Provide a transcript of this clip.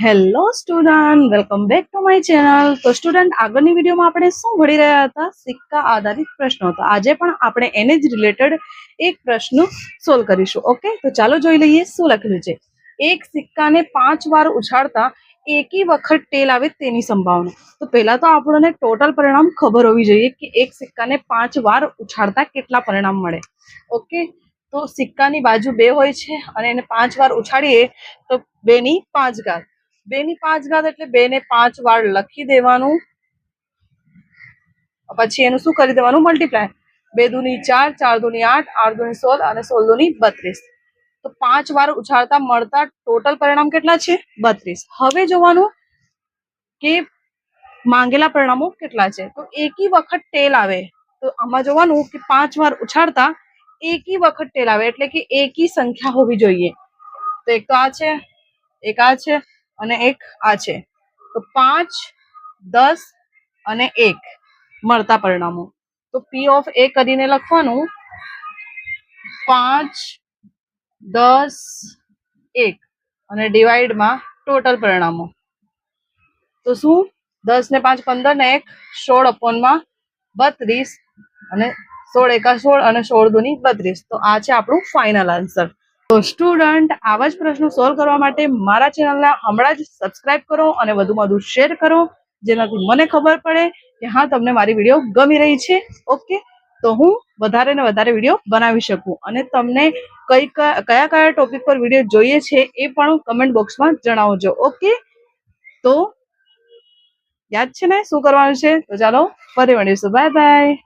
Hello student, welcome back to my channel. તો student, આગળની વિડીયોમાં આપણે શું ભણી રહ્યા હતા? સિક્કા આધારિત પ્રશ્નો. તો આજે પણ આપણે એને જ રિલેટેડ એક પ્રશ્ન સોલ્વ કરીશું. ઓકે, તો ચાલો જોઈ લઈએ શું લખેલું છે. એક સિક્કાને 5 વાર ઉછાળતા એકી વખત ટેલ આવે તેની સંભાવના. તો પહેલા તો આપણને ટોટલ પરિણામ ખબર હોવી જોઈએ કે એક સિક્કાને 5 વાર ઉછાળતા કેટલા પરિણામ મળે. ઓકે, તો સિક્કાની બાજુ 2 હોય છે અને એને 5 વાર ઉછાળીએ તો 2 ની 5 ઘાત. 2 ની 5 ઘાત એટલે 2 ને 5 વાર લખી દેવાનું, પછી એનું શું કરી દેવાનું? મલ્ટીપ્લાય. 2 દુની 4, 4 દુની 8, 8 દુની 16 અને 16 દુની 32. તો 5 વાર ઉછાળતા મળતા ટોટલ પરિણામ કેટલા છે? 32. હવે જોવાનું કે માંગેલા પરિણામો કેટલા છે. તો એકી વખત ટેલ આવે, તો આમાં જોવાનું કે 5 વાર ઉછાળતા એકી વખત ટેલ આવે એટલે કે એકી સંખ્યા હોવી જોઈએ. તો એક તો આ છે, એક આ છે અને એક આ છે. તો 5, 10 અને 1 મળતા પરિણામો. તો P ઓફ A કરીને લખવાનું 5, 10, 1 અને ડિવાઈડમાં ટોટલ પરિણામો. તો શું? 10 ને 5 15 ને 1 16 અપોનમાં 32 અને 16 એકા 16 અને 16 દુની 32. તો આ છે આપણું ફાઇનલ આન્સર. તો સ્ટુડન્ટ, આવા જ પ્રશ્નો સોલ્વ કરવા માટે મારા ચેનલને હમણાં જ સબસ્ક્રાઇબ કરો અને વધુમાં વધુ શેર કરો, જેનાથી મને ખબર પડે કે હા, તમને મારી વિડીયો ગમી રહી છે. ઓકે, તો હું વધારે ને વધારે વિડીયો બનાવી શકું અને તમને કયા કયા ટોપિક પર વિડીયો જોઈએ છે એ પણ કમેન્ટ બોક્સમાં જણાવજો. ઓકે, તો યાદ છે ને શું કરવાનું છે? તો ચાલો ફરી મળીશું. Bye bye.